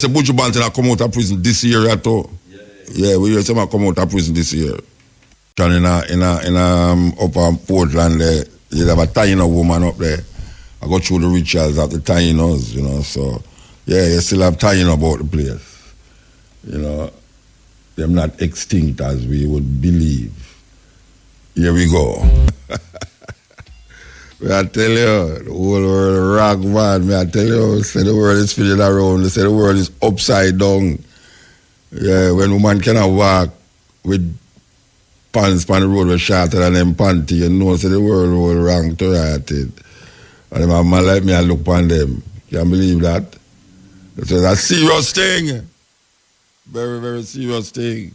The Buju Banton come out of prison this year at all. Yeah, we hear someone come out of prison this year. And in upper Portland there, you have a Taino woman up there. I go through the rituals of the Tainos, you know, so yeah, you still have Taino about the place. You know, they're not extinct as we would believe. Here we go. I tell you, the whole world rock, man. I tell you, say the world is spinning around. They say the world is upside down. Yeah, when woman cannot walk with pants on the road with shorter than them panty, you know, say the world will wrong to right it. And them have man like me, I look upon them. Can't believe that. It's a serious thing. Very, very serious thing.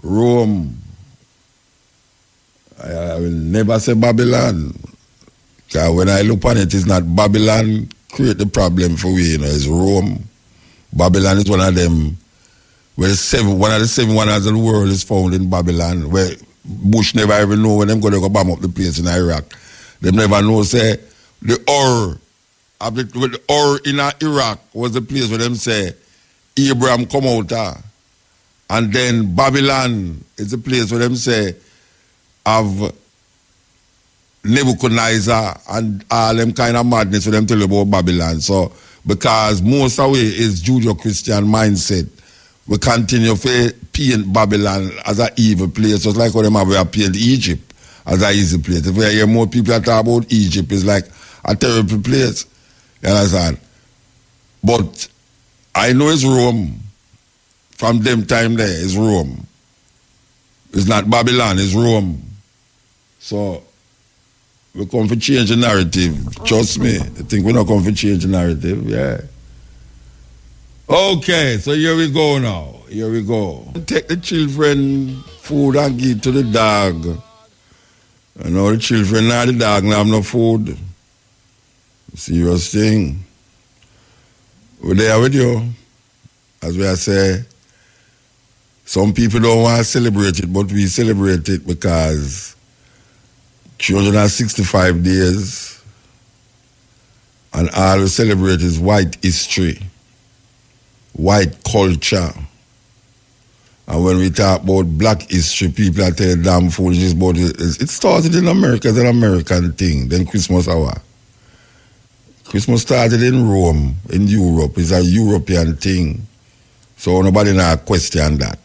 Rome. I will never say Babylon. Because when I look on it, it's not Babylon create the problem for we, you know, it's Rome. Babylon is one of them, where one of the seven wonders of the world is found in Babylon, where Bush never even know when them going to bomb up the place in Iraq. They never know, say, the Ur in Iraq was the place where them say, Abraham come out of. And then Babylon is the place where them say, of Nebuchadnezzar and all them kind of madness for them tell you about Babylon. So, because most of it is Judeo-Christian mindset, we continue to paint Babylon as an evil place, just like how them have paint Egypt as an easy place. If we hear more people that talk about Egypt, it's like a terrible place. You understand? But I know it's Rome. From them time there, it's Rome. It's not Babylon, it's Rome. So, we come for change the narrative. Trust me. I think we're not come for change the narrative. Yeah. Okay, so here we go now. Here we go. Take the children food and give to the dog. You know, the children and the dog don't have no food. Serious thing. We're there with you. As we say, some people don't want to celebrate it, but we celebrate it because 365 days, and all we celebrate is white history, white culture. And when we talk about black history, people are telling damn foolish about it. It started in America, it's an American thing, then Christmas hour. Christmas started in Rome, in Europe, it's a European thing. So nobody now question that.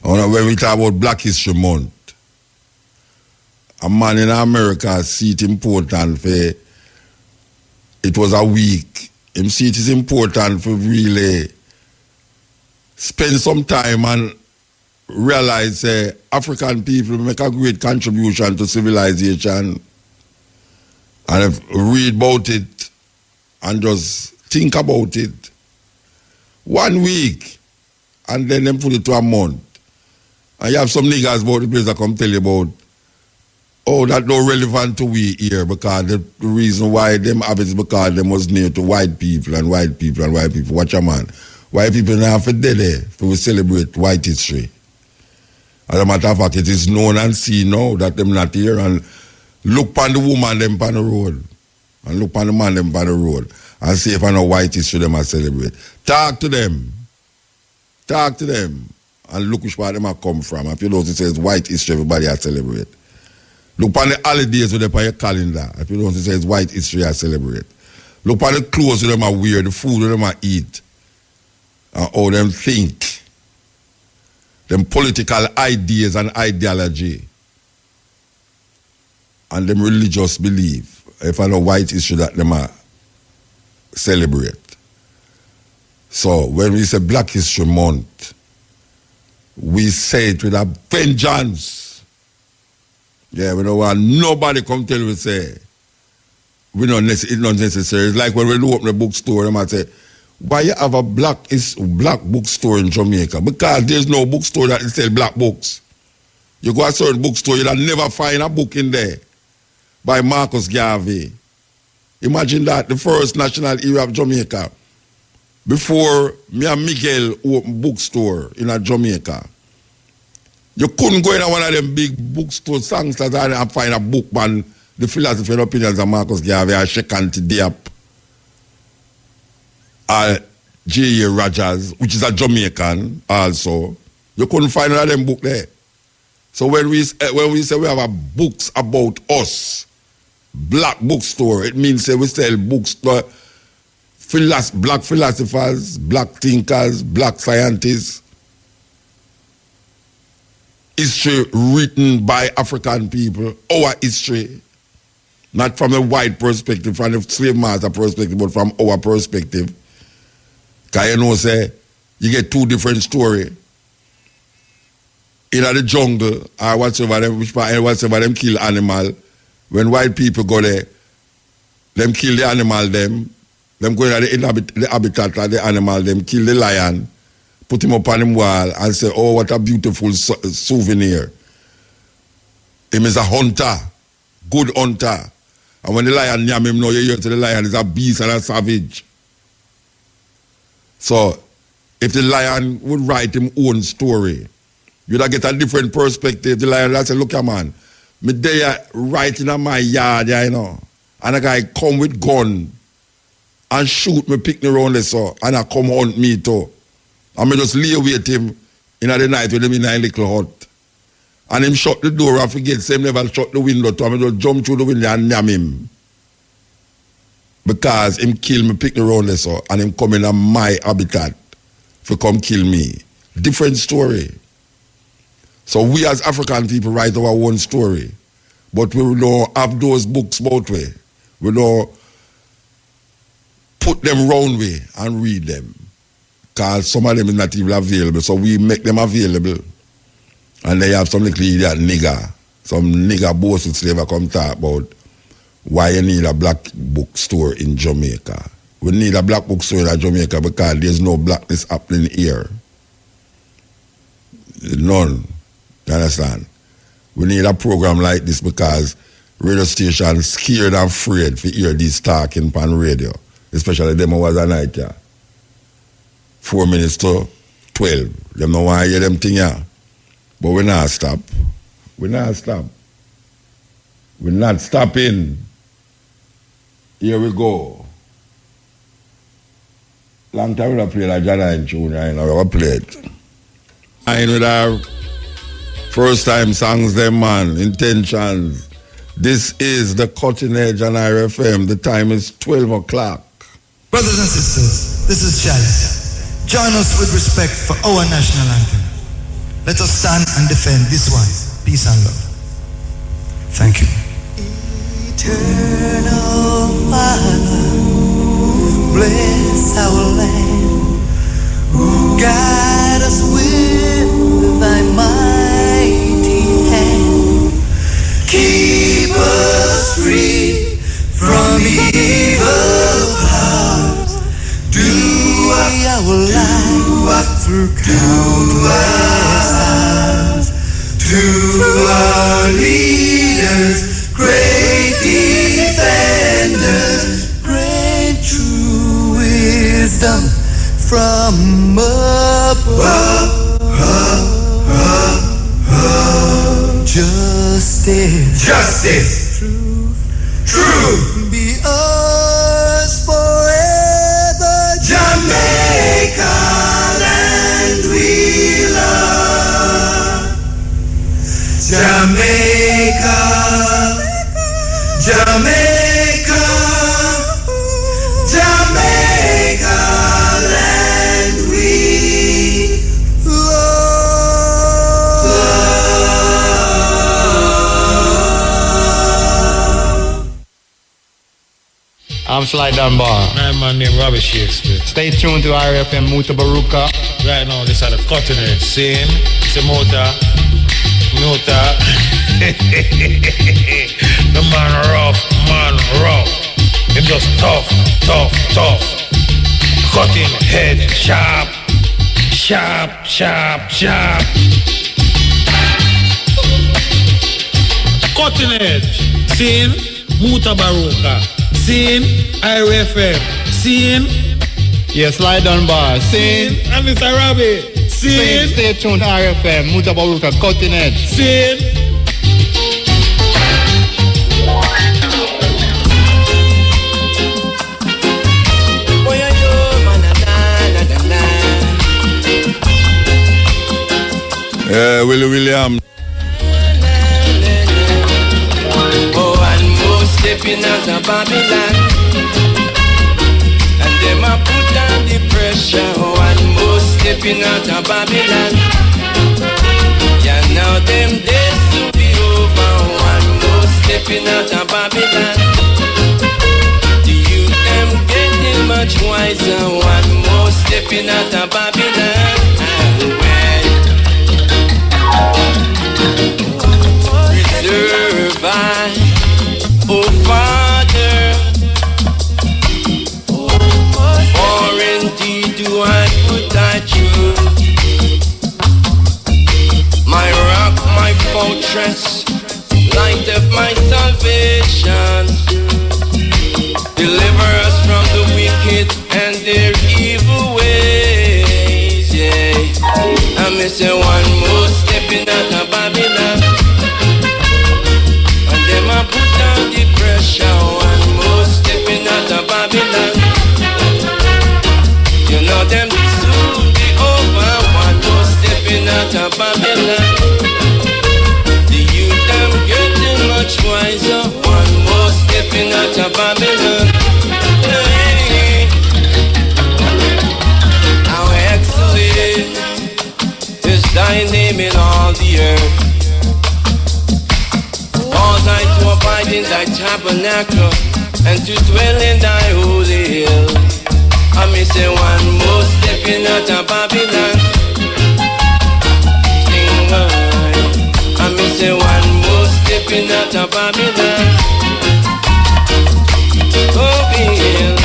And when we talk about Black History Month, a man in America see it important for, it was a week. Him see it is important for really spend some time and realize African people make a great contribution to civilization. And if read about it and just think about it. 1 week, and then them put it to a month. And you have some niggas about the place that come tell you about, oh, that's not relevant to we here because the reason why them have it is because them was near to white people and white people and white people. Watch a man. White people now for dead there to celebrate white history. As a matter of fact, it is known and seen now that them not here, and look upon the woman them on the road and look upon the man them on the road and see if I know white history them I celebrate. Talk to them. Talk to them. And look which part them I come from. If you know it says white history, everybody I celebrate. Look on the holidays with them on your calendar. If you don't say it's white history, I celebrate. Look on the clothes with them I wear, the food with them I eat, and how them think. Them political ideas and ideology. And them religious belief. If I know white history that them I celebrate. So when we say Black History Month, we say it with a vengeance. Yeah, we don't want nobody come tell we say, it's not necessary. It's like when we open a bookstore, they might say, why you have a black bookstore in Jamaica? Because there's no bookstore that sell black books. You go to a certain bookstore, you'll never find a book in there by Marcus Garvey. Imagine that, the first national hero of Jamaica. Before me and Miguel opened bookstore in a Jamaica, you couldn't go in one of them big bookstore songsters and find a book on the philosophy and opinions of Marcus Garvey or Shekinah Diop J.A. Rogers, which is a Jamaican also. You couldn't find none of them book there. So when we say we have a books about us, black bookstore, it means we sell books to black philosophers, black thinkers, black scientists. History written by African people, our history. Not from a white perspective, from the slave master perspective, but from our perspective. Because you know, say, you get two different stories. In the jungle, or whatsoever them kill animal, when white people go there, them kill the animal, them go in the habitat of the animal, them kill the lion, put him up on the wall and say, oh, what a beautiful souvenir. Him is a hunter, good hunter. And when the lion yam him, you hear to the lion is a beast and a savage. So, if the lion would write his own story, you'd get a different perspective. The lion would say, look here, man, me there writing in my yard, you know, and a guy come with gun and shoot me, pick me around there, so, and I come hunt me too. And me just lay with him in the night with him in a little hut. And him shut the door and forget, same never shut the window too. I just jump through the window and nab him. Because him kill me, pick me around there, so, and him come in my habitat for come kill me. Different story. So we as African people write our own story. But we don't have those books both way. We don't put them round way and read them. Because some of them is not even available. So we make them available. And they have some little idiot nigger. Some nigger bossy slave come talk about why you need a black bookstore in Jamaica. We need a black bookstore in Jamaica because there's no blackness happening here. None. You understand? We need a program like this because radio stations scared and afraid to hear these talking on radio. Especially them who was a night, yeah. 4 minutes to 12. Them don't want to hear them thing, yeah. But we're not stop. We're not stop. We're not stopping. Here we go. Long time we have played a Janine tune, I know we have played. And with our first time songs, them man, intentions. This is the Cutting Edge on RFM. The time is 12 o'clock. Brothers and sisters, this is Chalice. Join us with respect for our national anthem. Let us stand and defend this one. Peace and love. Thank you. Eternal Father, bless our land. Guide us with thy mighty hand. Keep us free from evil powers. Do our life through countless hours. To our leaders, great defenders, grant true wisdom from above. Justice, truth, be ours forever. Jamaica, land we love. Jamaica, Jamaica, Jamaica, land we love. I'm Sly Dunbar. My man named Robbie Shakespeare. Stay tuned to RFM Mutabaruka. Right now, this are the Cutting Edge scene. It's a Muta. The man rough. Him just tough. Cutting edge, sharp. Cutting edge scene, Mutabaruka. Scene, RFM. Scene. Yes, Sly Dunbar. Scene. And Mr. Robbie. Scene. Stay tuned to RFM Mutabaruka Cutting Edge. Scene. Boy, I know, man, Willie William. Oh, and more stepping out of Babylon. And them a put down the pressure. Oh, and more stepping out of Babylon. Yeah, now them days will be over. Oh, and more stepping out of Babylon. The youth them getting much wiser. One more stepping out of Babylon. Reserve I, oh Father, for indeed do I put thy truth. My rock, my fortress, light of my salvation. Deliver us from the wicked and their evil ways, yeah. I'm missing one more stepping out of Babylon. And them I put down the pressure. One more stepping out of Babylon. You know them soon be over. One more stepping out of Babylon. The youth them getting much wiser. One more stepping out of Babylon. Hey. How excellent is thy name in all the earth. Cause I to abide in thy tabernacle and to dwell in thy holy hill. I may say one more stepping out of Babylon. I may say one more stepping out of Babylon. Oh, hill.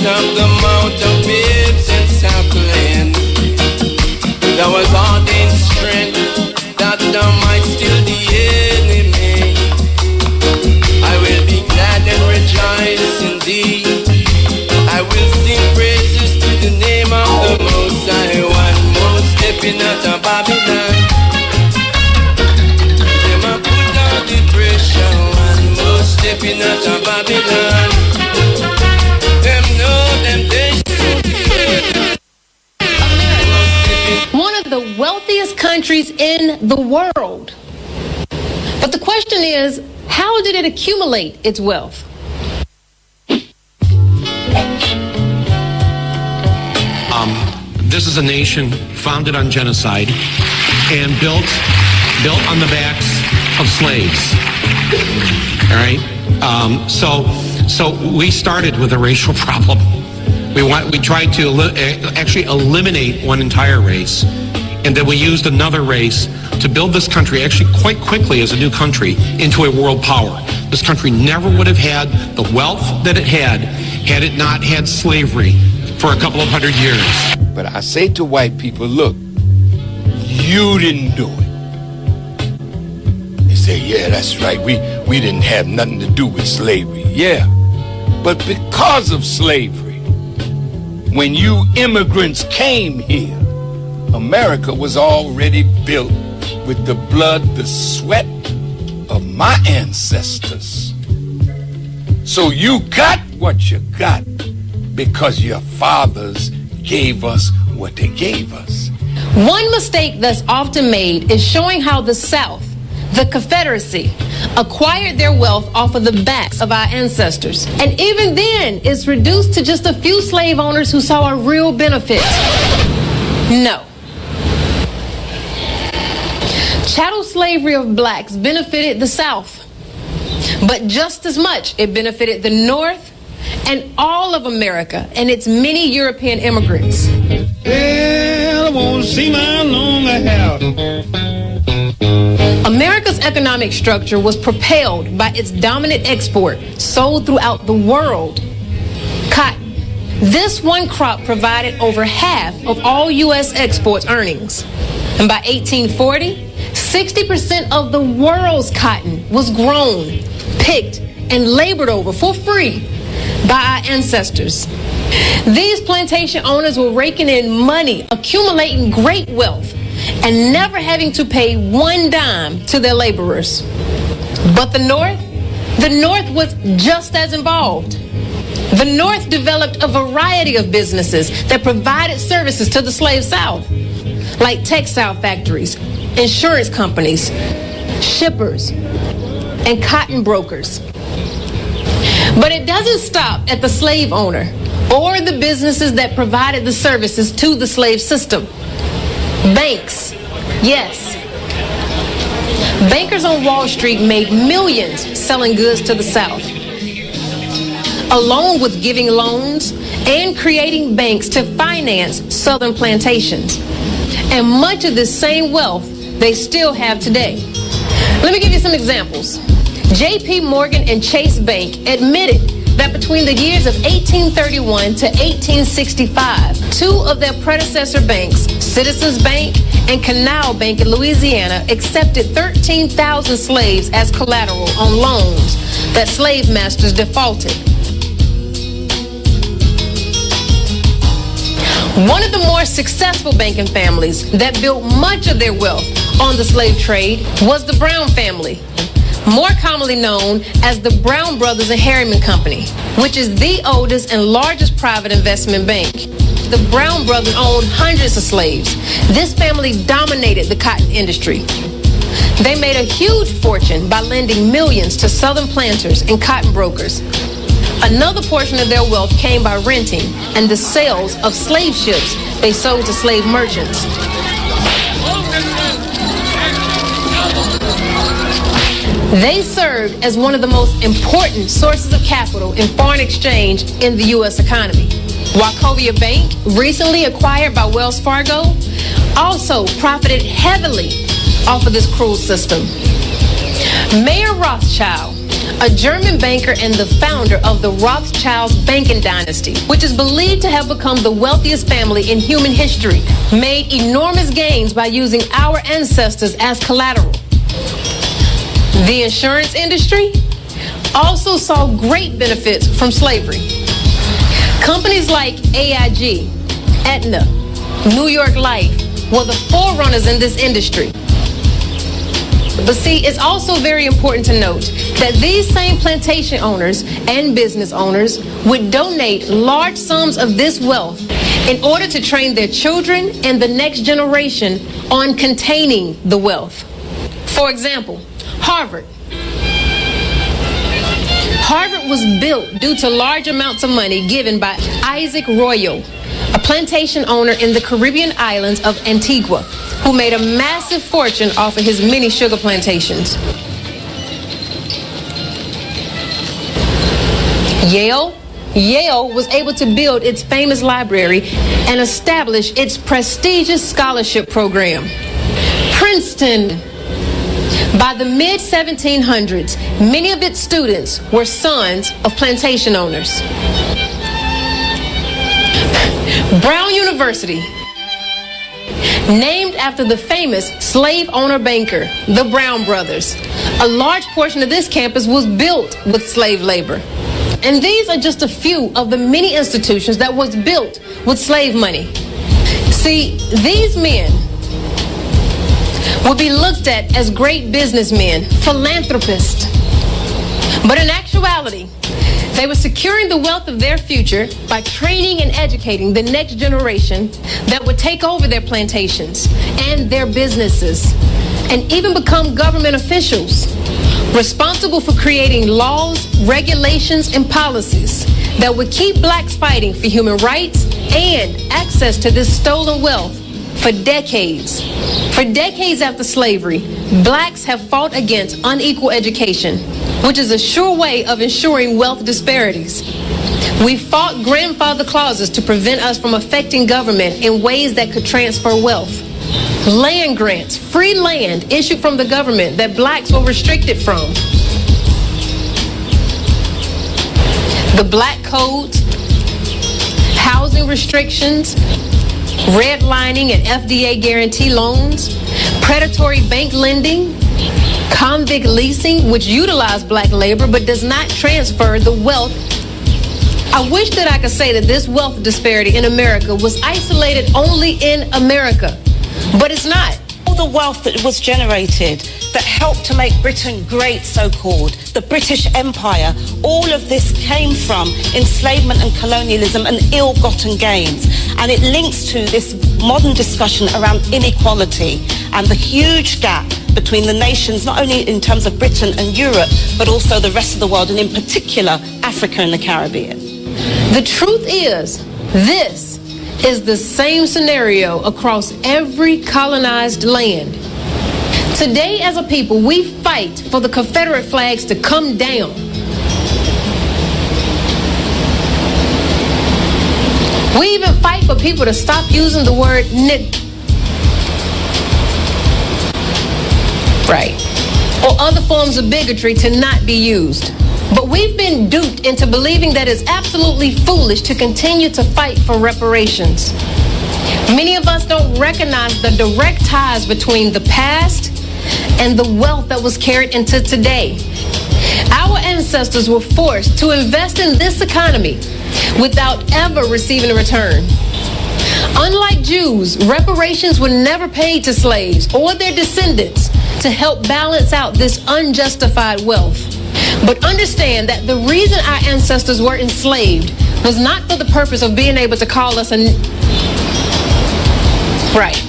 Of the mouth of babes and suckling, there was ordained strength that thou might steal the enemy. I will be glad and rejoice in thee. I will sing praises to the name of the Most High. One more stepping out of Babylon. Them a put down the pressure. One more stepping out of Babylon. One of the wealthiest countries in the world. But the question is, how did it accumulate its wealth? This is a nation founded on genocide and built on the backs of slaves. All right. So we started with a racial problem. We tried to actually eliminate one entire race, and then we used another race to build this country actually quite quickly as a new country into a world power. This country never would have had the wealth that it had it not had slavery for a couple of hundred years. But I say to white people, look, you didn't do it. They say, yeah, that's right. We didn't have nothing to do with slavery. Yeah. But because of slavery, when you immigrants came here, America was already built with the blood, the sweat of my ancestors. So you got what you got because your fathers gave us what they gave us. One mistake that's often made is showing how the South, the Confederacy, acquired their wealth off of the backs of our ancestors. And even then, it's reduced to just a few slave owners who saw a real benefit. No. Chattel slavery of blacks benefited the South, but just as much it benefited the North and all of America and its many European immigrants. Well, I won't see my longer hair. America's economic structure was propelled by its dominant export, sold throughout the world, cotton. This one crop provided over half of all U.S. exports earnings. And by 1840, 60% of the world's cotton was grown, picked, and labored over for free by our ancestors. These plantation owners were raking in money, accumulating great wealth, and never having to pay one dime to their laborers. But the North was just as involved. The North developed a variety of businesses that provided services to the slave South, like textile factories, insurance companies, shippers, and cotton brokers. But it doesn't stop at the slave owner or the businesses that provided the services to the slave system. Banks, yes. Bankers on Wall Street made millions selling goods to the South, along with giving loans and creating banks to finance Southern plantations. And much of this same wealth they still have today. Let me give you some examples. J.P. Morgan and Chase Bank admitted that between the years of 1831 to 1865, two of their predecessor banks, Citizens Bank and Canal Bank in Louisiana, accepted 13,000 slaves as collateral on loans that slave masters defaulted. One of the more successful banking families that built much of their wealth on the slave trade was the Brown family, more commonly known as the Brown Brothers and Harriman Company, which is the oldest and largest private investment bank. The Brown Brothers owned hundreds of slaves. This family dominated the cotton industry. They made a huge fortune by lending millions to Southern planters and cotton brokers. Another portion of their wealth came by renting and the sales of slave ships they sold to slave merchants. They served as one of the most important sources of capital in foreign exchange in the U.S. economy. Wachovia Bank, recently acquired by Wells Fargo, also profited heavily off of this cruel system. Mayer Rothschild, a German banker and the founder of the Rothschilds banking dynasty, which is believed to have become the wealthiest family in human history, made enormous gains by using our ancestors as collateral. The insurance industry also saw great benefits from slavery. Companies like AIG, Aetna, New York Life were the forerunners in this industry. But see, it's also very important to note that these same plantation owners and business owners would donate large sums of this wealth in order to train their children and the next generation on containing the wealth. For example, Harvard was built due to large amounts of money given by Isaac Royal, a plantation owner in the Caribbean islands of Antigua, who made a massive fortune off of his many sugar plantations. Yale was able to build its famous library and establish its prestigious scholarship program. Princeton, by the mid-1700s, many of its students were sons of plantation owners. Brown University, named after the famous slave owner banker, the Brown Brothers. A large portion of this campus was built with slave labor. And these are just a few of the many institutions that was built with slave money. See, these men would be looked at as great businessmen, philanthropists. But in actuality, they were securing the wealth of their future by training and educating the next generation that would take over their plantations and their businesses, and even become government officials, responsible for creating laws, regulations, and policies that would keep blacks fighting for human rights and access to this stolen wealth for decades. For decades after slavery, blacks have fought against unequal education, which is a sure way of ensuring wealth disparities. We fought grandfather clauses to prevent us from affecting government in ways that could transfer wealth. Land grants, free land issued from the government that blacks were restricted from. The black codes, housing restrictions, redlining and FDA guarantee loans, predatory bank lending, convict leasing, which utilized black labor but does not transfer the wealth. I wish that I could say that this wealth disparity in America was isolated only in America. but it's not. All the wealth that was generated that helped to make Britain great, so-called, the British Empire, all of this came from enslavement and colonialism and ill-gotten gains. And it links to this modern discussion around inequality and the huge gap between the nations, not only in terms of Britain and Europe, but also the rest of the world, and in particular, Africa and the Caribbean. The truth is, this is the same scenario across every colonized land. Today, as a people, we fight for the Confederate flags to come down. We even fight for people to stop using the word nigger. Right. Or other forms of bigotry to not be used. But we've been duped into believing that it's absolutely foolish to continue to fight for reparations. Many of us don't recognize the direct ties between the past and the wealth that was carried into today. Our ancestors were forced to invest in this economy without ever receiving a return. Unlike Jews, reparations were never paid to slaves or their descendants to help balance out this unjustified wealth. But understand that the reason our ancestors were enslaved was not for the purpose of being able to call us right.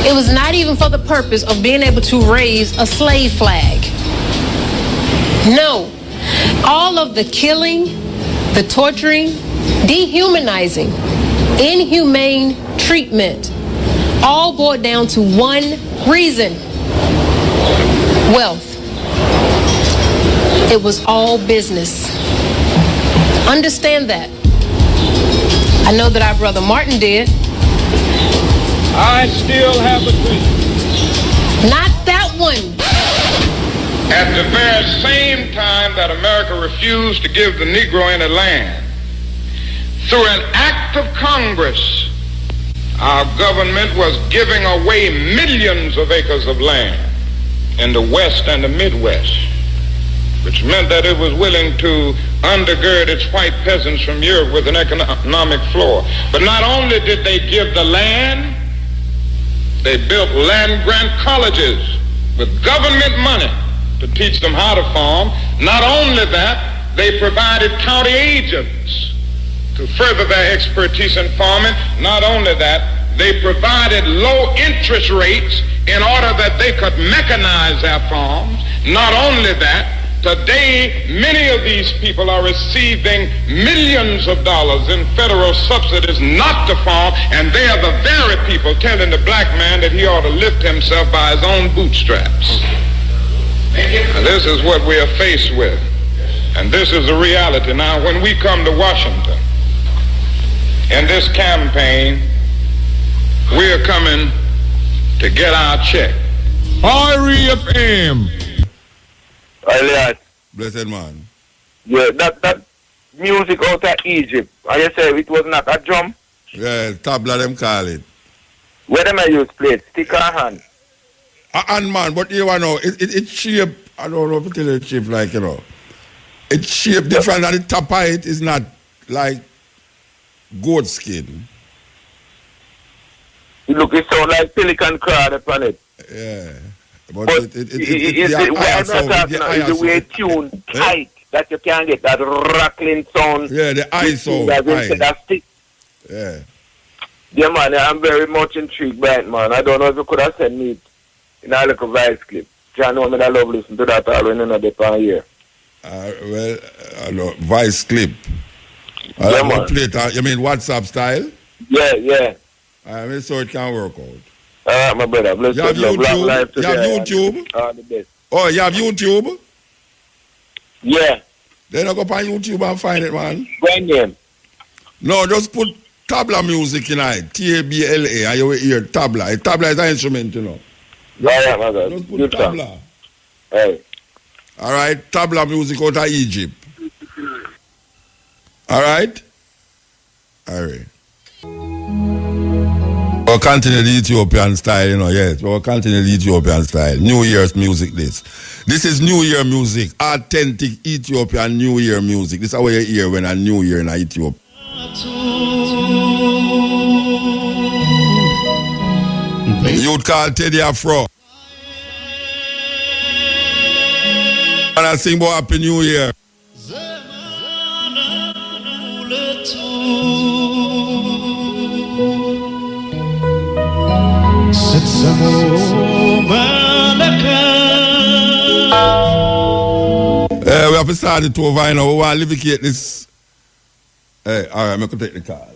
It was not even for the purpose of being able to raise a slave flag. No. All of the killing, the torturing, dehumanizing, inhumane treatment all boiled down to one reason: wealth. It was all business. Understand that. I know that our brother Martin did. I still have a dream. Not that one. At the very same time that America refused to give the Negro any land, through an act of Congress, our government was giving away millions of acres of land in the West and the Midwest, which meant that it was willing to undergird its white peasants from Europe with an economic floor. But not only did they give the land, they built land-grant colleges with government money to teach them how to farm. Not only that, they provided county agents to further their expertise in farming. Not only that, they provided low interest rates in order that they could mechanize their farms. Not only that, today, many of these people are receiving millions of dollars in federal subsidies not to farm, and they are the very people telling the black man that he ought to lift himself by his own bootstraps. And this is what we are faced with, and this is the reality. Now, when we come to Washington in this campaign, we are coming to get our check. R.E.F.M. Elias. Blessed man. Yeah, that music out of Egypt, I say it was not a drum. Yeah, tabla them call it. Where them I use play it? Stick or hand? A hand, man, but you know, it shape, I don't know if it is shape like, you know. It's shape different, and the top of it is not like goat skin. Look, it sound like pelican crowd upon it. Yeah. But it's the way it tuned tight that you can get that rattling sound. Yeah, the eye sound. That stick. Yeah. Yeah, man, I'm very much intrigued by it, man. I don't know if you could have sent me it in a little voice clip. I know I love listening to that all when you're not there here. Well, I know, voice clip. Yeah, man. Play it, you mean WhatsApp style? Yeah. I mean, so it can work out. All right, my brother. Bless you have YouTube? You have YouTube? All the best. Oh, you have YouTube? Yeah. Then I go on YouTube and find it, man. When name? No, just put tabla music in it. T-A-B-L-A, and you will hear tabla. Tabla is an instrument, you know. Yeah, my brother. Just put tabla. Hey. All right, tabla music out of Egypt. All right? All right. We'll continue the Ethiopian style, you know, yes. We'll continue the Ethiopian style. New Year's music, this. This is New Year music. Authentic Ethiopian New Year music. This is how you hear when a New Year in Ethiopia. You'd call Teddy Afro. And I sing about Happy New Year. We have to start it over, you know. We want to livicate this. Hey, all right, I'm going to take the call.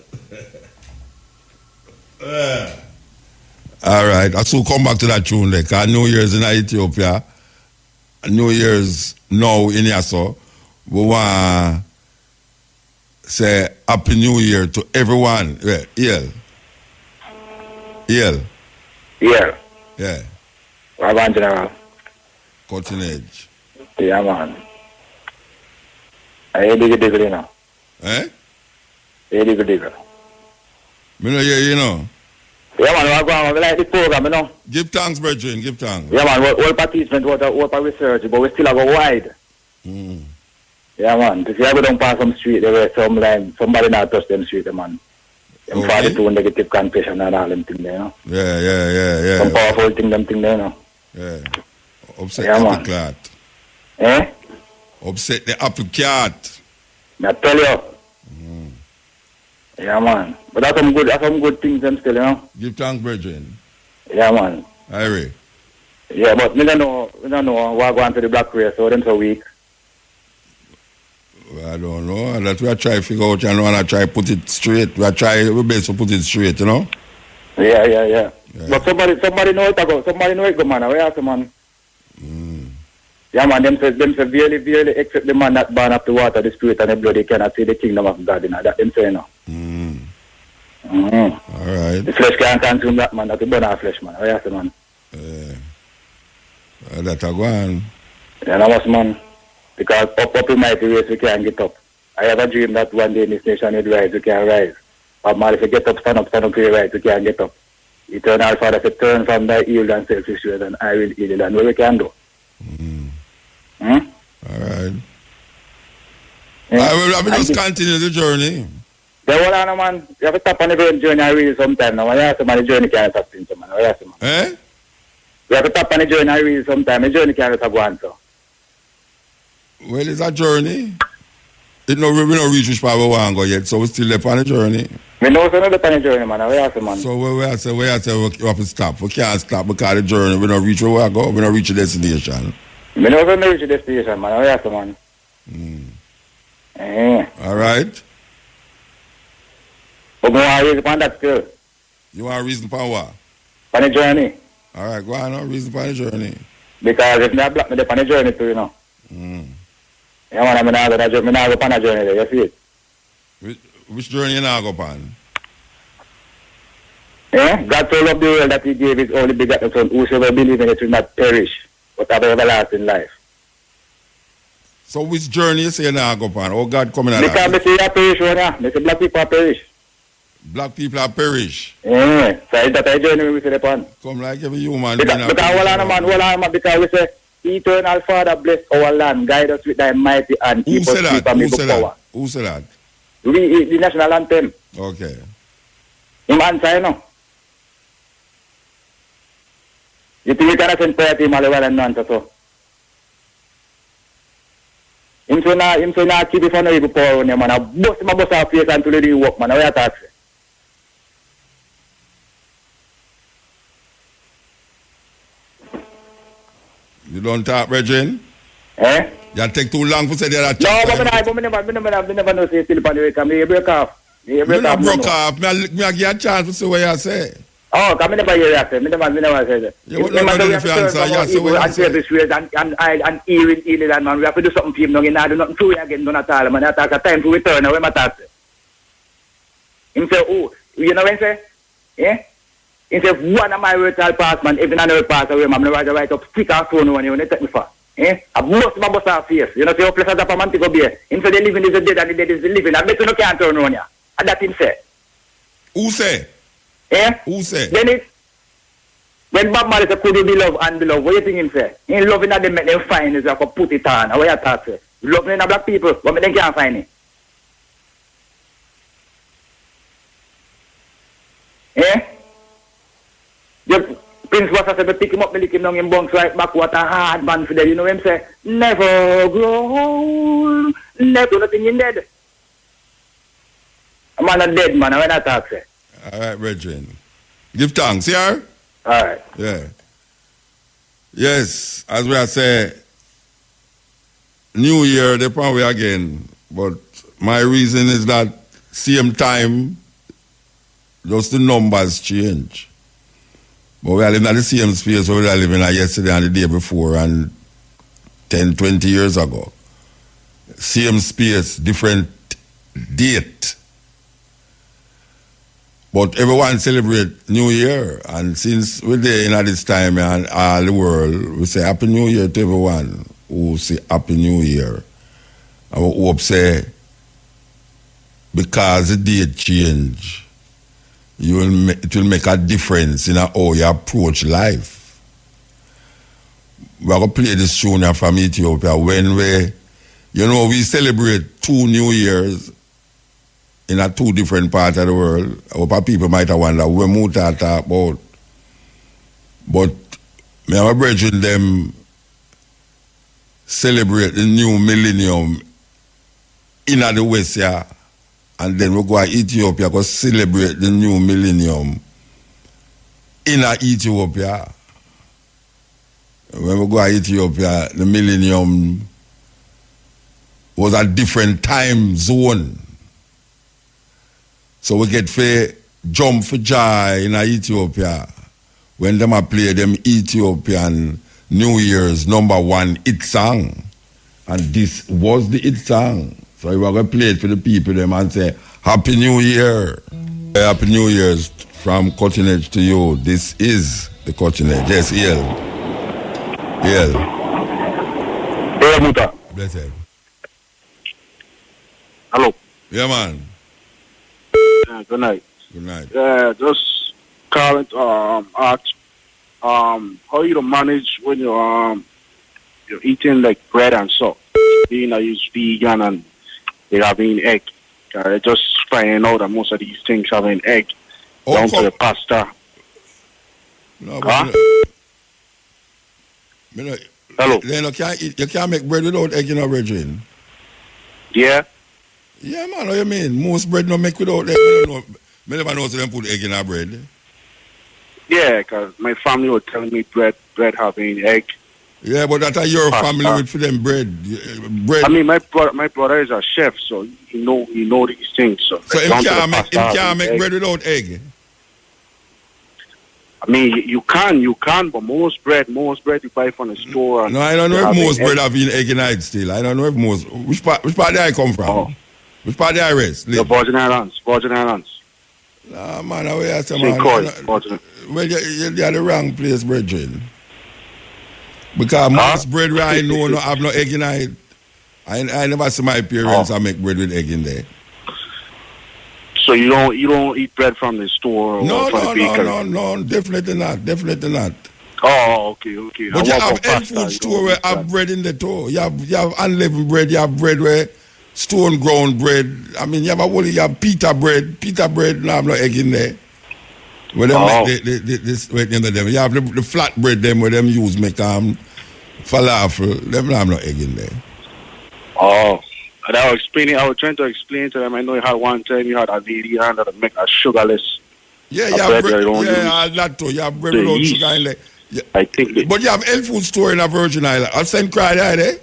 All right, I'll soon come back to that tune there, because New Year's in Ethiopia, New Year's now in Yasso, we want to say Happy New Year to everyone. Yeah. Yeah. Yeah. Well, General. Cutting edge. Yeah, man. I dig it, you know. Eh? I dig it. Me know you know. Yeah, man, we like the program, you know. Give thanks, brethren, give thanks. Yeah, man, all participants, what research, but we still go wide. Yeah, man. If you ever don't pass some street, there were some line, somebody not touch them street, man. Them Okay. 42 negative confession and all them thing there, you know. Yeah. Some powerful thing, them thing there, you know. Yeah. Upset Yeah, the man. apple cart. Eh? Upset the apple cart. I tell you. Yeah, man. But that's some good things, them still, you know. Give thanks, brethren. Yeah, man. Irie. Yeah, but we don't know what going to the black race, so them so weak. Well, I don't know. That we are trying to figure out, you know, and I try to put it straight. We best to put it straight, you know. Yeah. But somebody know it go. Somebody know it go, man. Where else, man? Yeah, man. Them say really except the man that burn up the water, the spirit, and the blood, they cannot see the kingdom of God. You know that them say, no. All right. The flesh can't consume that, man. That the burn our flesh, man. Where else, man? That a go on. Yeah, that was, man. Because up in mighty ways we can get up. I have a dream that one day in this nation will rise, we can rise. But man, if you get up, stand up, you rise, we can get up. Eternal Father said, turn from thy evil and selfish ways, and I will heal it. And what we can do? All right. I will just continue the journey. The whole on, man, you have to stop on the journey and read sometime. Now, when you have to, man, the journey can't stop things, man. Eh? You have to stop on the journey and read sometime. The journey can't stop going, so. Well, it's a journey. We don't reach which part we want to go yet, so we still left on the journey. We know so not on the journey, man. We have to, man. So we have to stop. We can't stop because the journey, we don't reach where we want to go. We don't reach the destination. We know so not reach the destination, man. We have to, man. All right. But we want to reason upon that still. You want a reason for what? On the journey. All right, go on, no reason for the journey. Because if not block me on the journey too, you know. Yeah, man, I'm not go on a journey there, you see it? Which journey you now go on? Yeah, God so loved the world that he gave his only begotten son, whosoever believe in it will not perish, but have everlasting life. So which journey you say you now go on? Oh, God coming out. Because I say you perish, yeah. I say black people are perish. Black people are perish. Yeah, so that's a journey we say upon. Come like every human. Because hold on, man, because we say, Eternal Father, bless our land, guide us with thy mighty hand. Who said that? Power. Who said that? The national anthem. Okay. Him answer, you know. You think you can send prayer to him all the while and answer, so? Him say not keep it for no evil power on him, man. I bust him off face until he do work, man. What you talk? You don't talk, Regine? Eh? You take too long for say that. No, but me never know say still upon the way, come here, break off. Me not broke off. Me give you a chance to say what you say. Oh, come never hear that. Me never say that. You won't know if you answer. You say what you say. And healing that, man. We have to do something for him. No, you do nothing to you again, none at all, man. I talk a time to return. Now, what I say? Him say, oh, you know what he say? Yeah? He say, one of my words I'll pass, man. If another pass away, man, I'm right up, stick our phone when you take me for. Eh? I bust my boss off face. You know, say, oh, place up a man to go beer. Him say, the living is the dead and the dead is the living. I bet you no can't turn on you. And that him say. Who say? Eh? Who say? Then when Bob Marley say, could you be loved and be loved, what do you think him say? He loving that they make them fine is like a put it on. What you talk say? Loving in the black people, what make them can't find it? Eh? Prince was said, pick him up, me lick him down in bunks right back. What a hard man for them. You know what I'm saying? Never grow old. Never nothing in dead. A man a dead man. When I talk, say. All right, brethren. Give thanks, yeah? All right. Yeah. Yes, as we are saying, New Year, they probably again. But my reason is that same time, just the numbers change. But we are living in the same space where we were living yesterday and the day before and 10, 20 years ago. Same space, different date. But everyone celebrate New Year. And since we're there in this time and all the world, we say Happy New Year to everyone who say Happy New Year. And we hope say, because the date change, it will make a difference in how you approach life. We're going to play this tune now from Ethiopia when we celebrate 2 New Years in a 2 different parts of the world. Our people might have wondered what Muta talk about. But me and my brethren them celebrate the new millennium in the West here. And then we go to Ethiopia to celebrate the new millennium in Ethiopia. When we go to Ethiopia, the millennium was a different time zone. So we get to jump for joy in Ethiopia when them play them Ethiopian New Year's #1 hit song. And this was the hit song. So we are going to play it for the people them and say, Happy New Year. Happy New Year's from Cutting Edge to you. This is the Cutting Edge. Yes, EL. Hey, Muta. Blessed. Hello. Yeah, man. Good night. Good night. Just calling to ask how you manage when you're eating like bread and salt. Being I use vegan and they having egg. Just finding out that most of these things having egg down to the pasta. No, but hello. Then you can't make bread without egg in a brethren. Yeah. Yeah, man, what you mean? Most bread no make without egg. I never know so them put egg in a bread. Yeah, because my family was telling me bread having egg. Yeah, but that's your family with for them bread. I mean, my brother is a chef, so he know these things. So he can't make bread without egg. I mean, you can, but most bread you buy from the store. No, I don't know if most bread have been egg in it still. I don't know if most. Which part did I come from? Oh. Which part did I rest? The Virgin Islands. Nah, man, I wear some man. Well, you're the wrong place, brethren. Because most bread where I know no have no egg in it. I never see my parents I make bread with egg in there. So you don't eat bread from the store or no, from the bakery? No, definitely not. Oh, okay. But you have health food store where have bread in the too. You have unleavened bread, you have bread where stone ground bread. I mean, you have pita bread. Pita bread no have no egg in there. Where them make this them. You have the flat bread them where them use make falafel. Them no have no egg in there. Oh. And I was trying to explain to them. I know you had one time you had a lady hand that make a sugarless. Yeah, you have bread. Yeah, that too. You have bread without sugar in there. Yeah. I think. But you have health food store in a Virgin Island. At St. Croix, there.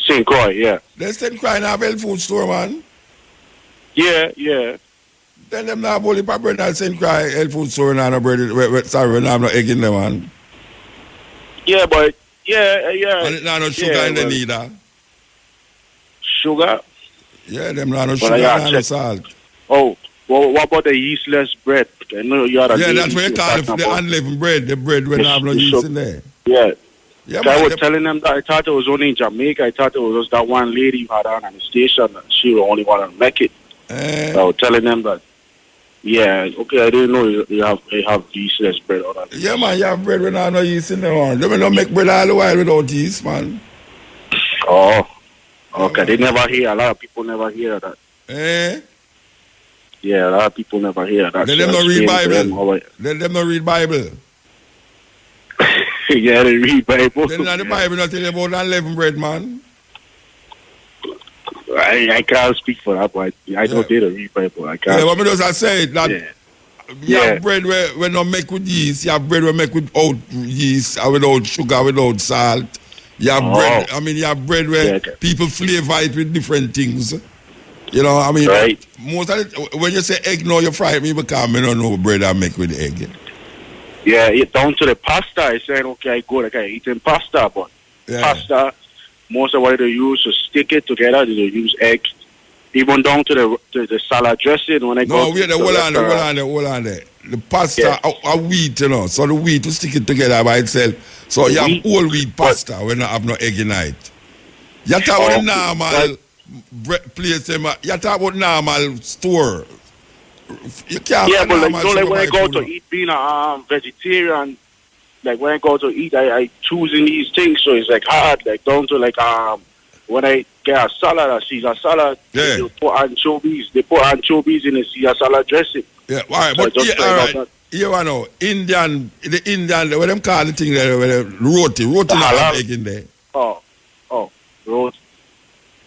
St. Croix, yeah. There's St. Croix have health food store, man. Yeah. Then them not only bread at St. Croix health food store and no bread. Sorry, we have no egg in there, man. Yeah, but yeah. And it not no sugar in there neither. Sugar? Yeah, them not no sugar and no salt. Oh, well, what about the yeastless bread? I know you had that's what you call it, the unleavened bread, the bread when have no yeast in there. Yeah. I was telling them that I thought it was only in Jamaica. I thought it was just that one lady you had on the station and she was the only one to make it. So I was telling them that, yeah, okay, I didn't know you have yeastless bread on that. Yeah, man, you have bread when have no yeast in there. They don't make bread all the while without yeast, man. Oh. Okay, they never hear. A lot of people never hear that. Yeah, a lot of people never hear that. Let them not read Bible. Let them not read Bible. Yeah, they read Bible. Then the Bible not tell you about unleavened bread, man. I can't speak for that, but I know they don't read Bible. I can't. Yeah, what me just I say that you Yeah. have bread where not make with yeast, you have bread where make without yeast, or without sugar, without salt. You have bread, I mean, you have bread where people flavor it with different things. You know, I mean, most of it, when you say egg, no, you fry me because I don't know bread I make with egg. Yeah, down to the pasta. I said, okay, I go like I eating pasta, but pasta, most of what they use to stick it together, they use egg. Even down to the salad dressing when I go. No, wait, hold on there. The pasta are wheat, you know, so the wheat to stick it together by itself. So you have whole wheat pasta when you have no egg in it. You talk about normal place, you talk about normal store. You can't but like when I go to eat, being a vegetarian, like when I go to eat, I choosing these things, so it's like hard, like down to like when I get a salad, a Caesar salad, they put anchovies. They put anchovies in the Caesar salad dressing. Yeah, all right, but you know, the Indian, what them call the thing there, roti not have egg in there. Roti.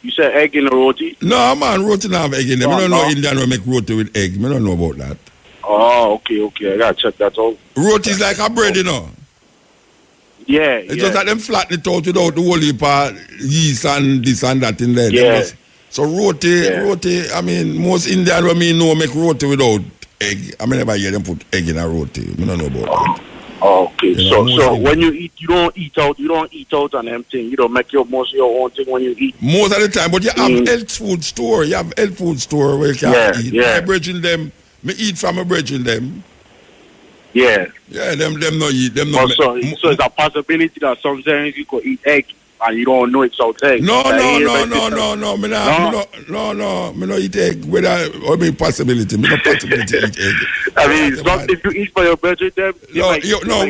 You said egg in the roti? No, man, roti not have egg in there. I don't know Indian will make roti with egg. I don't know about that. Oh, okay. I gotta check that out. Roti is like a bread, you know. Yeah, it's just that them flatten it out without the whole heap of yeast and this and that in there. Yeah. So roti, I mean, most Indian when me know make roti without egg. I mean, never hear them put egg in a roti. I don't know about that. Oh, okay. You So know, when you eat, you don't eat out on them thing. You don't make most of your own thing when you eat. Most of the time, but you have health food store. You have health food store where you can eat. My brethren them, me eat from my brethren them. Yeah. Yeah, them no eat. Them no. No. So it's a possibility that sometimes you could eat egg and you don't know it's out egg. No. Me no eat egg. Whether be possibility, me no possibility eat egg. I mean, it's not if you eat for your brethren them. You know.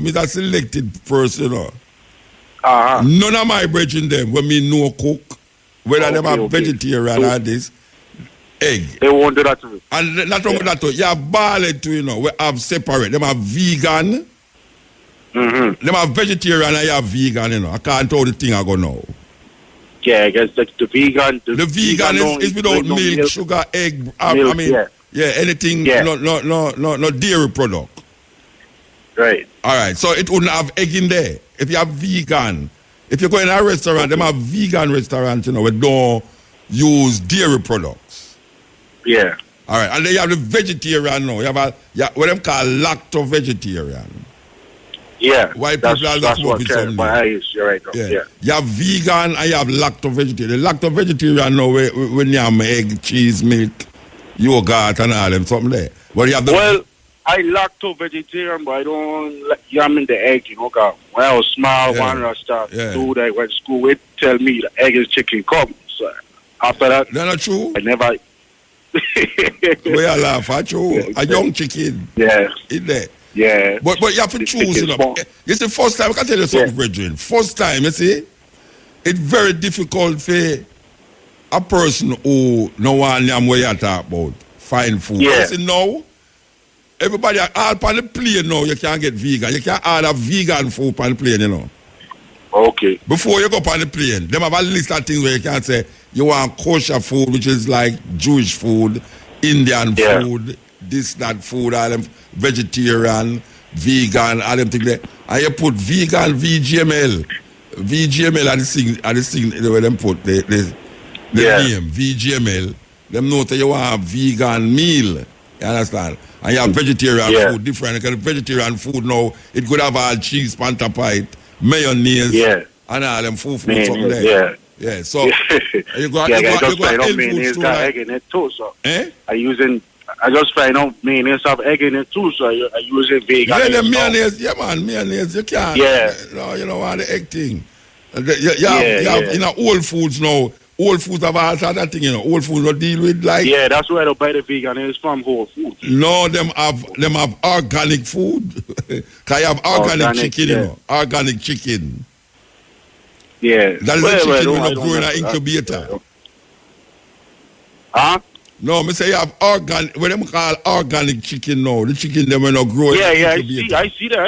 Me a selected person, you know. None of my brethren them when me know cook, whether them are vegetarian or this. Egg. They won't do that to me. And not only that, you have barley too, you know, we have separate. Them have vegan. Them have vegetarian and you have vegan, you know. I can't tell the thing I go now. Yeah, I guess the vegan. The vegan is without milk, sugar, egg. I mean, anything, no dairy product. Right. All right, so it wouldn't have egg in there. If you have vegan, if you go in a restaurant, them have vegan restaurants, you know, we don't use dairy products. Yeah. All right, and then you have the vegetarian now. You have what them call lacto-vegetarian. Yeah. White people are not smoking something. You're right. Yeah. You have vegan and you have lacto-vegetarian. The lacto-vegetarian now, when you have egg, cheese, milk, yogurt and all them something there. But you have I lacto-vegetarian, but I don't like yam in the egg, you know, because when I was small, one rasta dude I went to school with tell me the egg is chicken come. So after that, that's not true. I never. We are laughing, true. A young chicken. Yeah. In there. Yeah. But you have to choose, you know. It's the first time, I can tell you something, brethren. First time, you see, it's very difficult for a person who no one knows what you talk about, find food. Yeah. You see, now, everybody are all on the plane now, you can't get vegan. You can't order vegan food on the plane, you know. Okay. Before you go on the plane, them have a list of things where you can say you want kosher food, which is like Jewish food, Indian food, this, that food, all them vegetarian, vegan, all them things there. And you put vegan, VGML. VGML are the thing where them put the name, VGML. Them know that you want a vegan meal. You understand? And you have vegetarian food, different. Because vegetarian food now, it could have all cheese, panta pie, mayonnaise, and all them food something there. Yeah, so you got mayonnaise got egg in it too, so I just find out mayonnaise have egg in it too, so I use it vegan. Yeah, the mayonnaise, mayonnaise, you can't. Yeah. No, you know what, the egg thing. You have in Whole Foods now, Whole Foods have all sorts of things, you know. Whole Foods will deal with like. Yeah, that's where I buy the vegan is from Whole Foods. No, them have organic food. Cause you have organic chicken, you know. Organic chicken. Yeah. That is the chicken we don't grow in an incubator. Huh? No, me say you have organic. What them call organic chicken now? The chicken them when not grow. Yeah, I see them.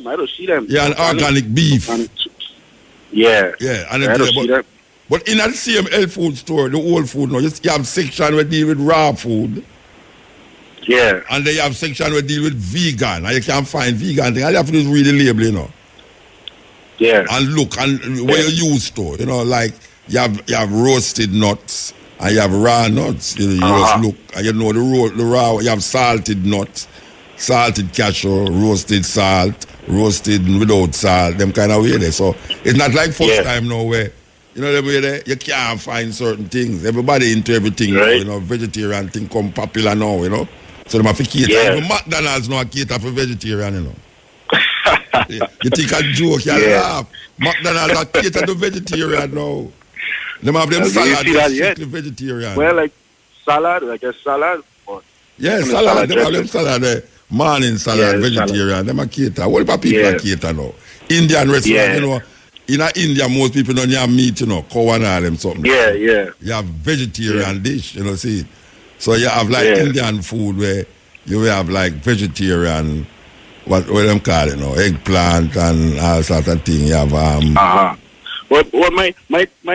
I don't see them. Yeah, and organic beef. Yeah. Yeah, and I don't see them. But in that same health food store, the whole food now, you have section where deal with raw food. Yeah. And then you have section where deal with vegan. And you can find vegan thing. All you have to do is read the label, you know. Yeah. And look, and where you use to, you know, like you have roasted nuts and you have raw nuts. You know, you just look and you know the raw, you have salted nuts, salted cashew, roasted salt, roasted without salt, them kind of way there. So it's not like first time now where, you know, the way there, you can't find certain things. Everybody into everything, now, you know, vegetarian thing come popular now, you know. So they have to cater. Even McDonald's now cater for vegetarian, you know. You think a joke, you laugh. McDonald's are cater to vegetarian now. They have them salad, strictly vegetarian. Well, like salad, like a salad. Yeah, salad. They have them salad, morning salad, vegetarian. Them are cater. What about people are cater now? Indian restaurant, you know. In India, most people don't have meat, you know, cow and all them something. Yeah. You have vegetarian dish, you know, see. So you have like Indian food where you will have like vegetarian, what them call it, you know, eggplant and all sort of thing. You have Well, my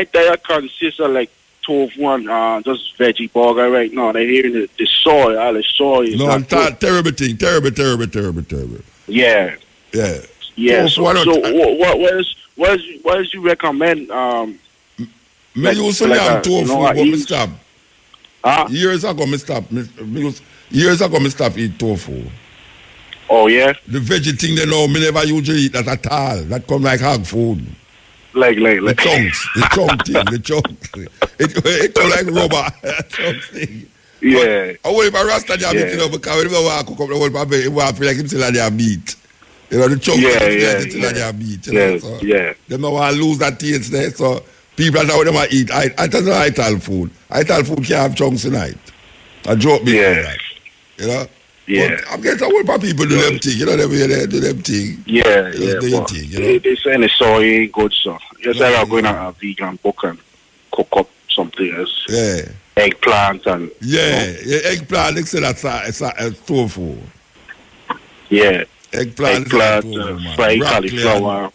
diet consists of like tofu and just veggie burger right now. They're hearing the soy, all the soy. No, terrible thing, terrible. Yeah. Tofu, what else you recommend? Me used to have tofu, but me stop. Years ago, me stop. Years ago, me stop eat tofu. Oh yeah. The veggie thing, they know me never usually eat that at all. That come like hog food. Like the chunks, the chunk. It come like rubber. Chunks thing. Yeah. I want if a rasta job it up because when I cook up the whole baby, it will feel like him still at their meat. You know the chunks still at their meat. They don't want to lose that taste there. So people that them I eat. I tell them I tell food. I tell food can't have chunks tonight. I joke before that. You know. Yeah. But I'm getting a whole lot of people do them thing. You know them way they do them thing. Yeah. Thing, you know? They saying the soy ain't good, so yes, I are going to a vegan book and cook up something else. Yeah. Eggplant and eggplant. They say that's tofu. Yeah. Eggplant, fried cauliflower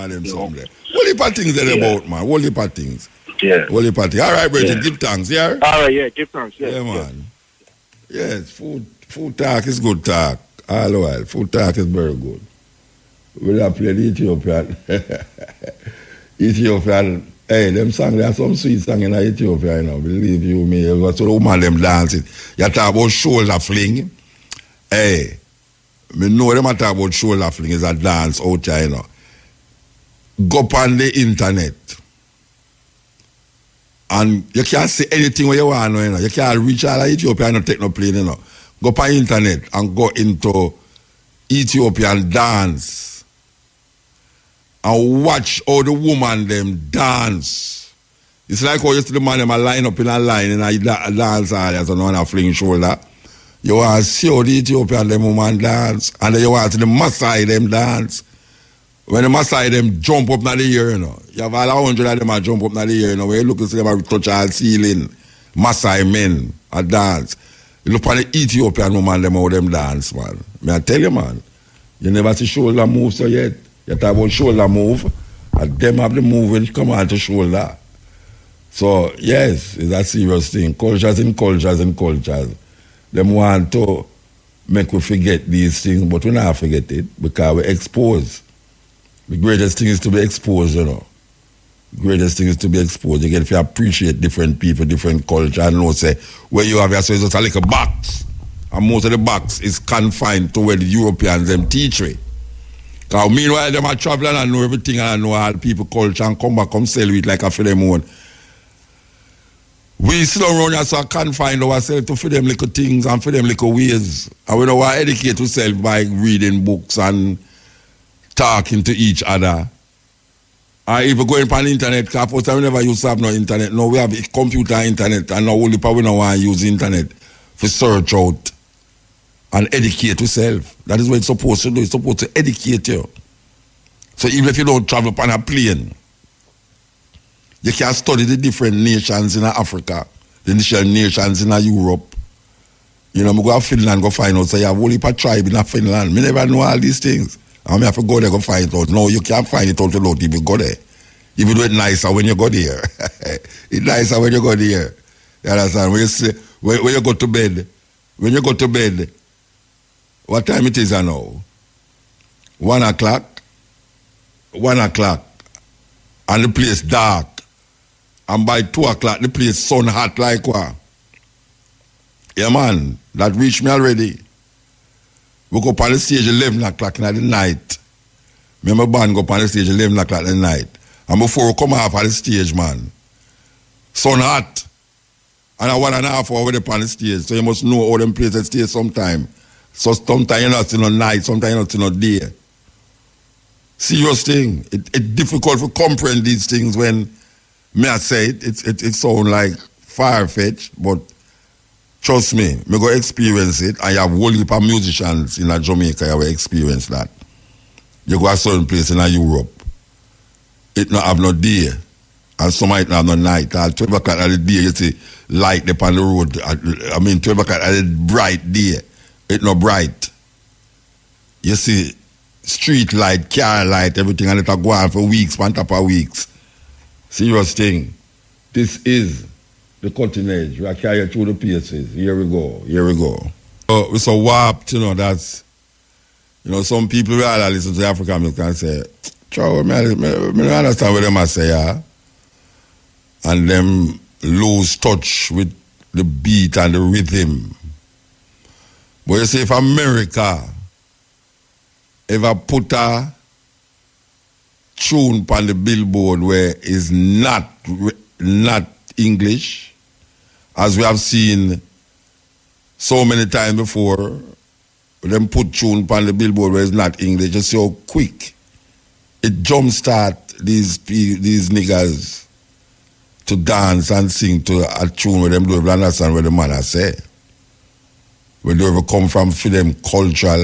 and them something. What heap of things they're about, man? What heap of things? Yeah. What heap of things? All right, Bridget, give thanks, yeah? All right, yeah, give thanks, yeah. Man. Yes, food talk is good talk. All the while. Food talk is very good. We have played Ethiopian. Hey, them songs, there are some sweet songs in Ethiopia, you know. Believe you me. So the woman them dancing. You talk about shoulder fling. Hey, me know them talk about shoulder fling is a dance out there, you know. Go up on the internet. And you can't say anything where you want, you know. You can't reach all of Ethiopia and not take no plane, you know. Go up on the internet and go into Ethiopian dance and watch how the woman them dance. It's like how you see the man them line up in a line and I dance all so no one a fling shoulder. You want to see how the Ethiopian them woman dance and then you want to see the Maasai them dance. When the Maasai them jump up in the air, you know, you have all 100 of them a jump up in the air, you know, when you look and see them a touch all ceiling, Maasai men a dance. You look at the Ethiopian woman, them how them dance, man. May I tell you, man, you never see shoulder move so yet. You talk about shoulder move, and them have the move when you come on to shoulder. So, yes, it's a serious thing. Cultures. Them want to make we forget these things, but we not forget it because we expose. The greatest thing is to be exposed, you know. The greatest thing is to be exposed. You get if you appreciate different people, different culture, and know say where you have yourself just a little box. And most of the box is confined to where the Europeans them teach it. Because meanwhile them are traveling and know everything and I know all people culture and come back, come sell it like a for them own. We sit around here so confine ourselves to for them little things and for them little ways. And we don't want to educate ourselves by reading books and talking to each other. Or even going on the internet, because first time we never used to have no internet. Now we have a computer internet and now only we don't want to use the internet for search out and educate yourself. That is what it's supposed to do. It's supposed to educate you. So even if you don't travel on a plane, you can study the different nations in Africa the initial nations in Europe. You know, I go to Finland, go find out, say, you have a whole heap of tribe in Finland. I never know all these things. I have to go there, go find it out. No, you can't find it out alone if you go there. If you do it nicer when you go there. It's nicer when you go there. You understand? When you go to bed, what time it is now? 1 o'clock. 1 o'clock. And the place dark. And by 2 o'clock, the place sun hot like what? Yeah, man. That reached me already. We go up on the stage 11 o'clock in the night. Me and my band go up on the stage 11 o'clock in the night. And before we come off of the stage, man, sun hot. And a 1.5 hour up on the stage. So you must know how them places stay sometime. So sometimes you're not seeing no night, sometimes you're not seeing no day. Serious thing. It's difficult to comprehend these things when me I say it sound like far-fetched, but trust me, me go experience it. I have a whole heap of musicians in Jamaica who experience that. You go to a certain place in Europe, it not have no day, and some might not have no night. At 12 o'clock at the day, you see light up on the road. 12 o'clock at the bright day, it not bright. You see street light, car light, everything, and it go on for weeks, on top of weeks. Serious thing. This is the cutting edge. We are carrying through the paces. Here we go. We're so warped, that's, some people will listen to African music and say, Chow, I don't understand what them I say, yeah? And them lose touch with the beat and the rhythm. But you see, if America ever put a tune on the billboard where is not English, as we have seen so many times before, them put tune on the billboard where it's not English, just see how quick it jumpstart these niggas to dance and sing to a tune where them don't even understand what the man I say. Where they ever come from for them cultural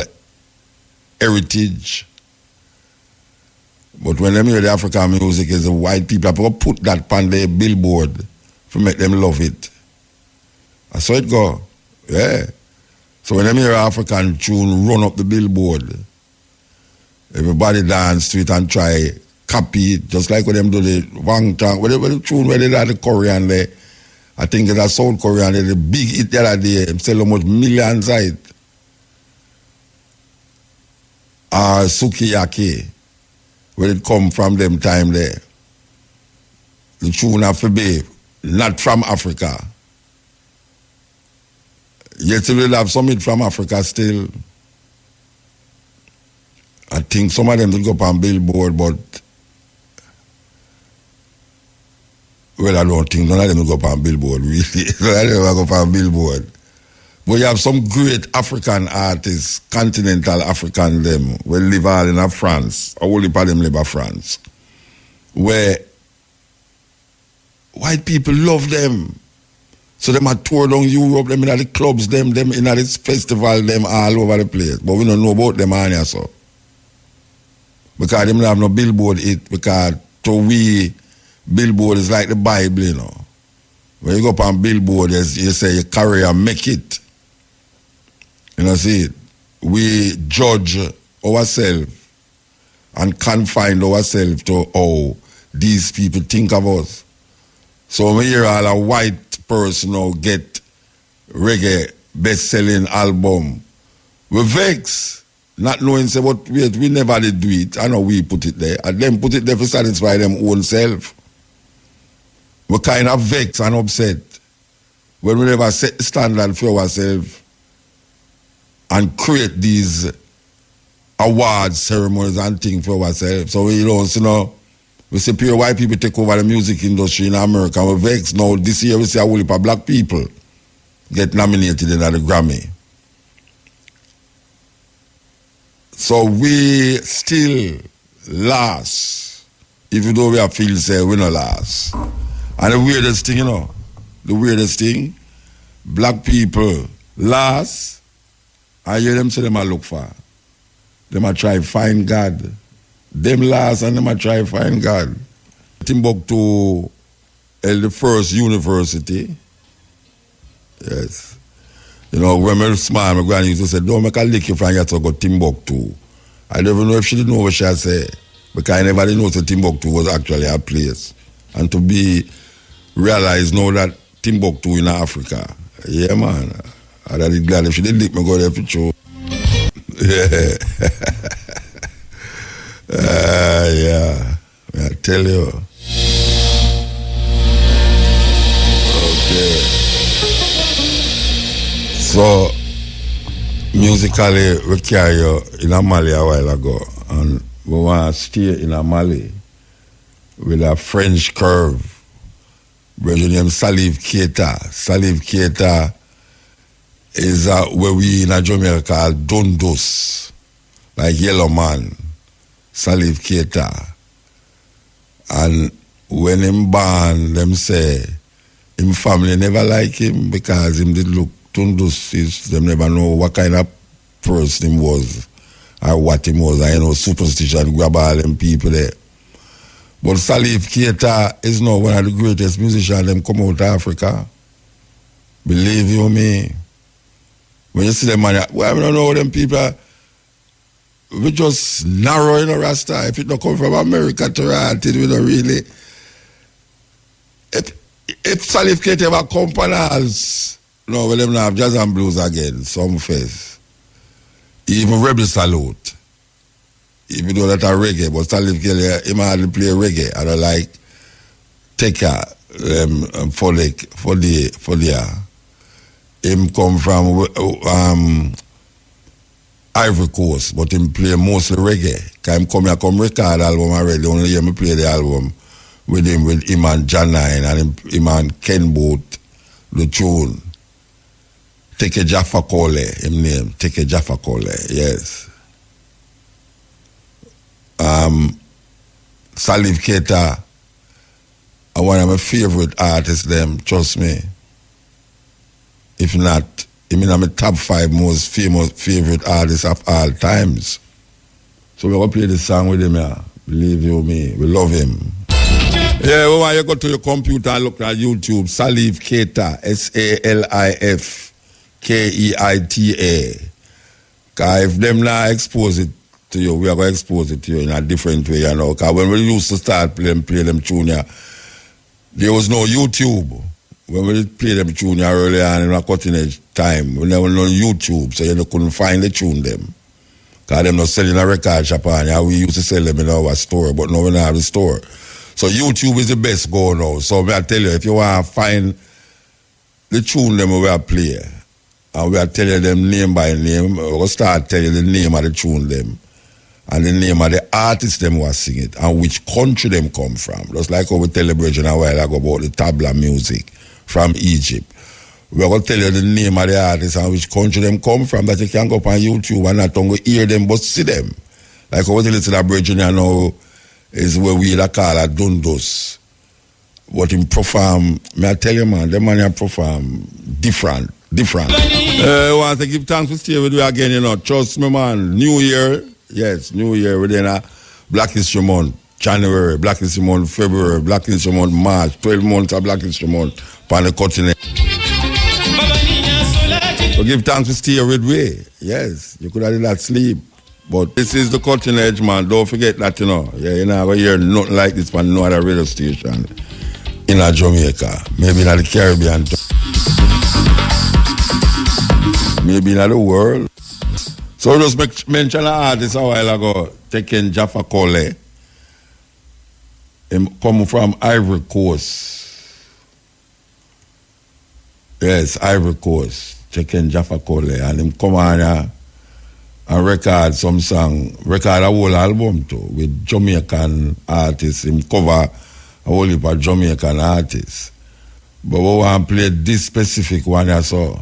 heritage. But when them hear the African music is the white people, people put that on their billboard to make them love it. That's how it go. Yeah. So when them hear African tune run up the billboard, everybody dance to it and try copy it, just like when them do the Wang Chang, whatever the tune where they had the Korean there. I think it's a South Korean, the big hit the other day, them sell almost millions of it. Sukiyaki, where it come from them time there. The tune have to be not from Africa. Yet we will have some it from Africa still. I think some of them will go up on billboard, but well, I don't think none of them will go up on billboard, really. None of them will go up on billboard. But you have some great African artists, continental African them, who live all in France, or only part them live in France, where white people love them. So them are tour down Europe, them in the clubs, them in this festival, them all over the place. But we don't know about them on here, so. Because them don't have no billboard hit, because to we, billboard is like the Bible, When you go up on billboard, you say you carry and make it. See it? We judge ourselves and confine ourselves to how these people think of us. So when we hear all a white person now get reggae best-selling album, we vex, not knowing, say, but wait, we never did do it. I know we put it there. And them put it there to satisfy them own self. We kind of vex and upset when we never set the standard for ourselves and create these award ceremonies and things for ourselves. So we see pure white people take over the music industry in America. We vex now. This year we see a whole heap of black people get nominated in the Grammy. So we still last, even though we have feel say we not last. And the weirdest thing, black people last. I hear them say them a look for. Them a try find God. Them last and them a try find God. Timbuktu held the first university Yes. You know, when I was small, my granny used to say, don't make a lick if I get to go Timbuktu. I don't even know if she didn't know what she had said. Because I never did know that Timbuktu was actually a place. And to be realized now that Timbuktu in Africa. Yeah, man. I'd be glad if she didn't lick me go there for sure. Yeah. Yeah. I tell you. Okay. So, musically, we carry you in Mali a while ago, and we want to stay in Mali with a French curve. Brother named Salif Keita. Salif Keita is where we in a Jamaica called Dundos, like Yellow Man. Salif Keita. And when him born, them say him family never like him because him did look Tundus. Them never know what kind of person him was or what him was. I know superstition grab all them people there. But Salif Keita is now one of the greatest musicians them come out of Africa. Believe you me. When you see them man, well, I don't know them people. We just narrow in a rasta. If it don't come from America to write it, we don't really. If Salif Keita ever come for us, no, we don't have jazz and blues again, some face. Even Rebel Salute. Even though that are reggae, but Salif Keita, he might play reggae. I don't like Teka, for the him come from Ivory Coast, but him play mostly reggae. Cause him come record album already. Only hear me play the album with him and John Nine and him and Ken Boot, the tune. Take a Jaffa Cole, him name. Take a Jaffa Cole, yes. Salif Keita, one of my favorite artists, them, trust me. If not, I'm my top 5 most famous favorite artists of all times. So we're going to play this song with him, yeah. Believe you me, we love him. Yeah, well, you go to your computer and look at YouTube, Salif Keita, Salif Keita. Because if them not expose it to you, we are going to expose it to you in a different way, you know. Because when we used to start play them tune, there was no YouTube. When we play them tune earlier on in a cutting edge time, we never know YouTube, so you couldn't find the tune them. Because them not selling a record shop on, we used to sell them in our store, but now we don't have the store. So YouTube is the best go now. So I tell you, if you want to find the tune them we will play, and we are telling them name by name, we'll start telling you the name of the tune them, and the name of the artist them who sing it, and which country them come from. Just like how we tell the brethren a while ago about the tabla music from Egypt. We're going to tell you the name of the artist and which country them come from, that you can go up on YouTube and not only hear them but see them. Like how we tell you to the brethren you know is where we call a Dundos. What in perform, may I tell you man, the man perform different. I want to give thanks for staying with you again, you know. Trust me man, New Year, yes, New Year within a Black History Month. January, Black History Month, February, Black History Month, March, 12 months of Black History Month on the continent. So give thanks to stay with way. Yes, you could have did that sleep. But this is the cutting edge, man. Don't forget that, you know. Yeah, you're not going to hear nothing like this from no other radio station in Jamaica. Maybe in the Caribbean. Maybe in the world. So I just mentioned an artist a while ago, taking Jaffa Cole. Him come from Ivory Coast. Yes, Ivory Coast. Checking Jaffa Cole. And him come on and record some song. Record a whole album too. With Jamaican artists. Him cover a whole heap of Jamaican artists. But we want to play this specific one I saw.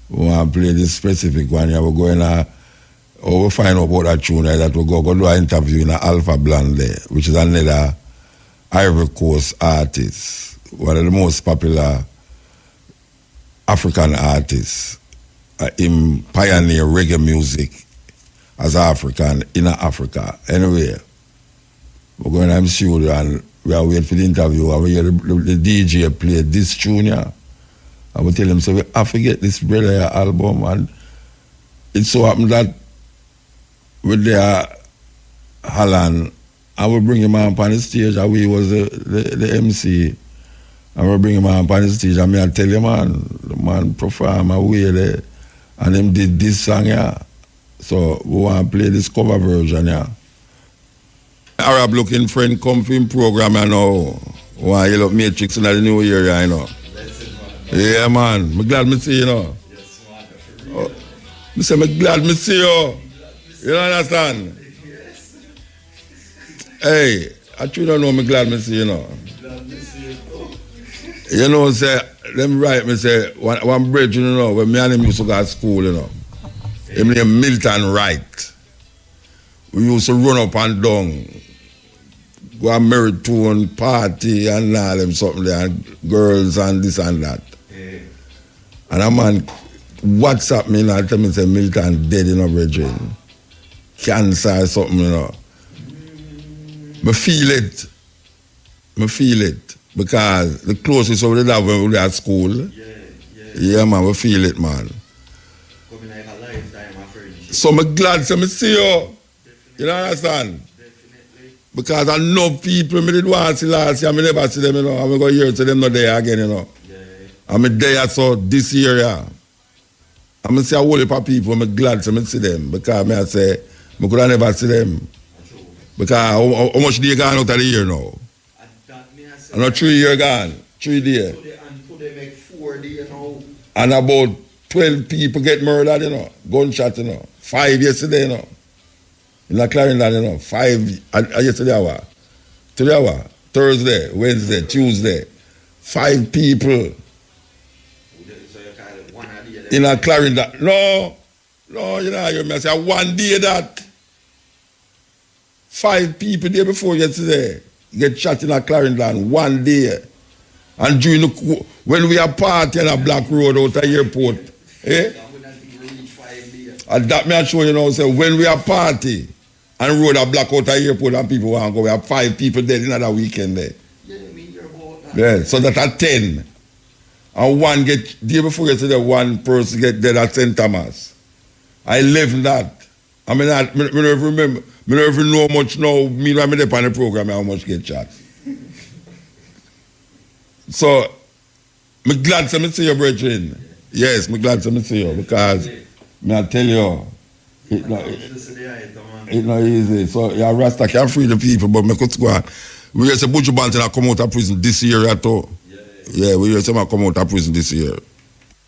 We want to play this specific one here. We're going to we'll find out about that tune that we'll go do an interview in Alpha Blonde there, which is another Ivory Coast artist, one of the most popular African artists. Him pioneer reggae music as African in Africa. Anyway, we're going to have studio and we are waiting for the interview and we hear the DJ play this tune here. I would tell him, so I forget this brother album, and it so happened that with the Holland, I would bring him on the stage, and we was the MC. I would bring him on the stage, and I tell him, the man perform away there, and him did this song, yeah. So we want to play this cover version, yeah. Arab looking friend come from program, you know. Want to look Matrix in the new year, you know. Yeah, man. I'm glad me see you, know. Oh, I say, I'm glad me see you. You understand? Hey, I truly don't know, I'm glad me see you, know. You know, say, them right, me say, one bridge, you know, when me and him used to go to school, you know. Him named Milton Wright. We used to run up and down, go and married to and party and all them something there, and girls and this and that. Yeah. And a man WhatsApp me and tell me say Milton dead, you know, brethren. Cancer or something, you know. I feel it. Because the closest we did have when we were at school. Yeah, man, we feel it, man. Coming like a lifetime of friendship. So I'm glad to see you. You understand? Definitely. Because I know people me did want to see last year, I never see them, you know. I'm going to hear to them not there again, you know. Yeah. I'm there so this year, yeah. I'm going to see a whole heap of people, I'm glad to see them. Because I say, I could have never see them. Because how much they gone out of the year now? I know 3 years gone. 3 days. So they make 4 days now. And about 12 people get murdered, you know. Gunshot, you know. 5 yesterday, you know. In a Clarendon, you know. 5 yesterday hour. Today hour. Thursday, Wednesday, Tuesday. 5 people. So you call it 1 day? In a Clarendon. No, you know, you may say 1 day that. 5 people there before yesterday get shot in a Clarendon 1 day. And during when we are partying a Black Road out of the airport, and that may show you know, say when we are party and road a Black out of the airport and people want to go, we have 5 people dead in another weekend there. Yeah, so that at 10. And one get, day before yesterday, 1 person get dead at St. Thomas. I live that. I mean, I don't remember. I don't even know much now. Me when I'm on the program, how much get shot. So, I'm glad to see you, brethren. Yes, I'm glad to see you because I tell you, it's not easy. So, yeah, Rasta can free the people, but I could go on. We hear say Buju Banton come out of prison this year at all. Yeah, we hear say come out of prison this year.